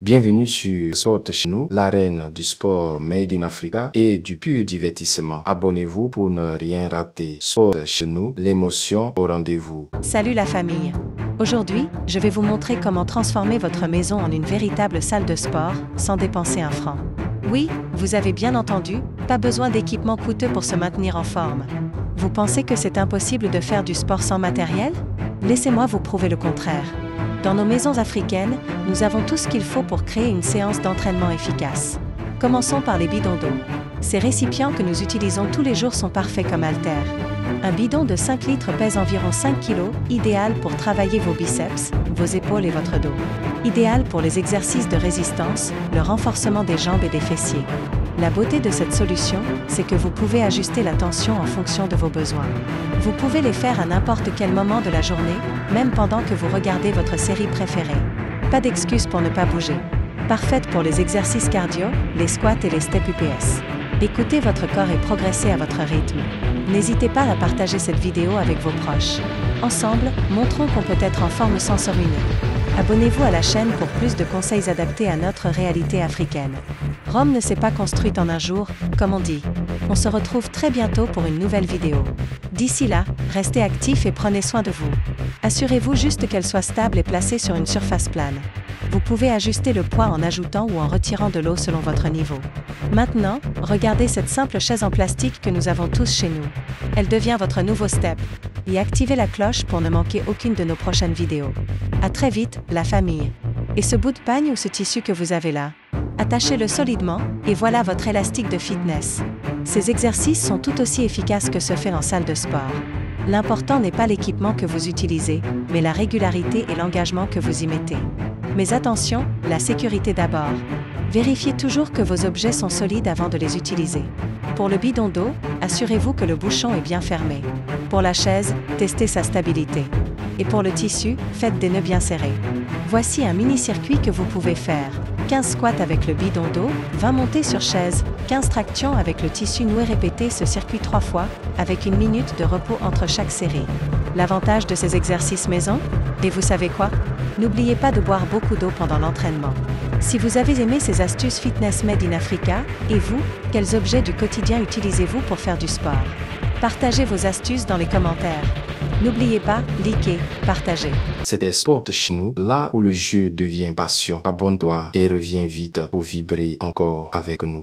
Bienvenue sur Sport chez nous, l'arène du sport made in Africa et du pur divertissement. Abonnez-vous pour ne rien rater. Sport chez nous, l'émotion au rendez-vous. Salut la famille! Aujourd'hui, je vais vous montrer comment transformer votre maison en une véritable salle de sport, sans dépenser un franc. Oui, vous avez bien entendu, pas besoin d'équipement coûteux pour se maintenir en forme. Vous pensez que c'est impossible de faire du sport sans matériel? Laissez-moi vous prouver le contraire. Dans nos maisons africaines, nous avons tout ce qu'il faut pour créer une séance d'entraînement efficace. Commençons par les bidons d'eau. Ces récipients que nous utilisons tous les jours sont parfaits comme haltères. Un bidon de 5 litres pèse environ 5 kg, idéal pour travailler vos biceps, vos épaules et votre dos. Idéal pour les exercices de résistance, le renforcement des jambes et des fessiers. La beauté de cette solution, c'est que vous pouvez ajuster la tension en fonction de vos besoins. Vous pouvez les faire à n'importe quel moment de la journée, même pendant que vous regardez votre série préférée. Pas d'excuse pour ne pas bouger. Parfaite pour les exercices cardio, les squats et les steps UPS. Écoutez votre corps et progressez à votre rythme. N'hésitez pas à partager cette vidéo avec vos proches. Ensemble, montrons qu'on peut être en forme sans se ruiner. Abonnez-vous à la chaîne pour plus de conseils adaptés à notre réalité africaine. Rome ne s'est pas construite en un jour, comme on dit. On se retrouve très bientôt pour une nouvelle vidéo. D'ici là, restez actifs et prenez soin de vous. Assurez-vous juste qu'elle soit stable et placée sur une surface plane. Vous pouvez ajuster le poids en ajoutant ou en retirant de l'eau selon votre niveau. Maintenant, regardez cette simple chaise en plastique que nous avons tous chez nous. Elle devient votre nouveau step. Et activez la cloche pour ne manquer aucune de nos prochaines vidéos. À très vite, la famille. Et ce bout de pagne ou ce tissu que vous avez là? Attachez-le solidement, et voilà votre élastique de fitness. Ces exercices sont tout aussi efficaces que ce fait en salle de sport. L'important n'est pas l'équipement que vous utilisez, mais la régularité et l'engagement que vous y mettez. Mais attention, la sécurité d'abord. Vérifiez toujours que vos objets sont solides avant de les utiliser. Pour le bidon d'eau, assurez-vous que le bouchon est bien fermé. Pour la chaise, testez sa stabilité. Et pour le tissu, faites des nœuds bien serrés. Voici un mini-circuit que vous pouvez faire. 15 squats avec le bidon d'eau, 20 montées sur chaise, 15 tractions avec le tissu noué. Répétez ce circuit 3 fois, avec 1 minute de repos entre chaque série. L'avantage de ces exercices maison? Et vous savez quoi? N'oubliez pas de boire beaucoup d'eau pendant l'entraînement. Si vous avez aimé ces astuces fitness made in Africa, et vous, quels objets du quotidien utilisez-vous pour faire du sport? Partagez vos astuces dans les commentaires. N'oubliez pas, likez, partagez. C'était Sport chez nous, là où le jeu devient passion. Abonne-toi et reviens vite pour vibrer encore avec nous.